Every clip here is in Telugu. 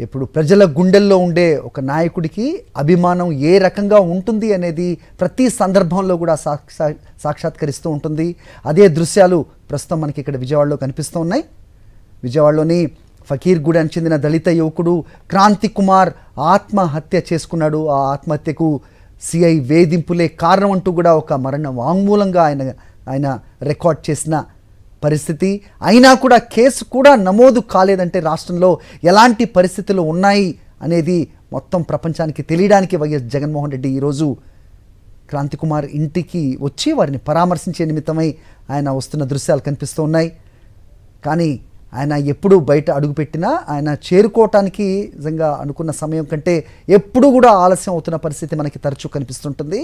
ఇప్పుడు ప్రజల గుండెల్లో ఉండే ఒక నాయకుడికి అభిమానం ఏ రకంగా ఉంటుంది అనేది ప్రతి సందర్భంలో కూడా సాక్షాత్కరిస్తూ ఉంటుంది. అదే దృశ్యాలు ప్రస్తుతం మనకి ఇక్కడ విజయవాడలో కనిపిస్తూ ఉన్నాయి. విజయవాడలోని ఫకీర్గూడెనికి చెందిన దళిత యువకుడు క్రాంతి కుమార్ ఆత్మహత్య చేసుకున్నాడు. ఆ ఆత్మహత్యకు సిఐ వేధింపులే కారణం అంటూ కూడా ఒక మరణ వాంగ్మూలంగా ఆయన రికార్డ్ చేసిన పరిస్థితి. అయినా కూడా కేసు కూడా నమోదు కాలేదంటే రాష్ట్రంలో ఎలాంటి పరిస్థితులు ఉన్నాయి అనేది మొత్తం ప్రపంచానికి తెలియడానికి వైఎస్ జగన్మోహన్ రెడ్డి ఈరోజు క్రాంతి కుమార్ ఇంటికి వచ్చి వారిని పరామర్శించే నిమిత్తమై ఆయన వస్తున్న దృశ్యాలు కనిపిస్తూ ఉన్నాయి. కానీ ఆయన ఎప్పుడు బయట అడుగుపెట్టినా ఆయన చేరుకోవటానికి నిజంగా అనుకున్న సమయం కంటే ఎప్పుడు కూడా ఆలస్యం అవుతున్న పరిస్థితి మనకి తరచూ కనిపిస్తుంటుంది.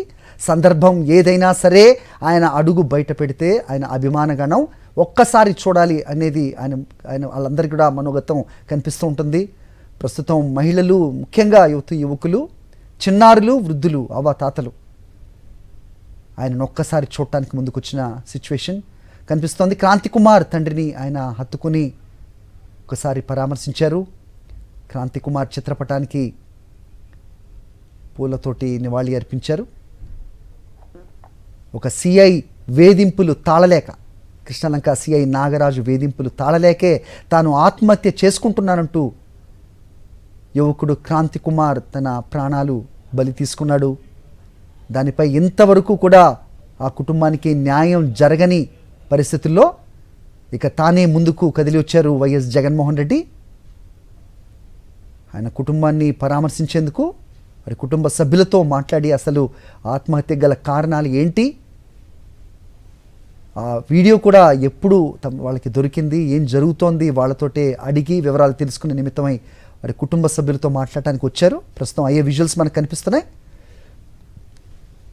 సందర్భం ఏదైనా సరే ఆయన అడుగు బయట పెడితే ఆయన అభిమానగణం ఒక్కసారి చూడాలి అనేది ఆయన వాళ్ళందరికీ కూడా మనోగతం కనిపిస్తూ ఉంటుంది. ప్రస్తుతం మహిళలు, ముఖ్యంగా యువకులు, చిన్నారులు, వృద్ధులు, తాతలు ఆయనను ఒక్కసారి చూడటానికి ముందుకొచ్చిన సిచ్యువేషన్ కనిపిస్తోంది. క్రాంతి కుమార్ తండ్రిని ఆయన హత్తుకుని ఒకసారి పరామర్శించారు. క్రాంతి కుమార్ చిత్రపటానికి పూలతోటి నివాళి అర్పించారు. ఒక సిఐ వేధింపులు తాళలేక, కృష్ణలంక సిఐ నాగరాజు వేధింపులు తాళలేకే తాను ఆత్మహత్య చేసుకుంటున్నానంటూ యువకుడు క్రాంతి కుమార్ తన ప్రాణాలు బలి తీసుకున్నాడు. దానిపై ఇంతవరకు కూడా ఆ కుటుంబానికి న్యాయం జరగని పరిస్థితుల్లో ఇక తానే ముందుకు కదిలి వచ్చారు వైఎస్ జగన్మోహన్ రెడ్డి. ఆయన కుటుంబాన్ని పరామర్శించేందుకు, వారి కుటుంబ సభ్యులతో మాట్లాడి అసలు ఆత్మహత్య గల కారణాలు ఏంటి, ఆ వీడియో కూడా ఎప్పుడు వాళ్ళకి దొరికింది, ఏం జరుగుతోంది వాళ్ళతోటే అడిగి వివరాలు తెలుసుకునే నిమిత్తమై వారి కుటుంబ సభ్యులతో మాట్లాడటానికి వచ్చారు. ప్రస్తుతం అయ్యే విజువల్స్ మనకు కనిపిస్తున్నాయి.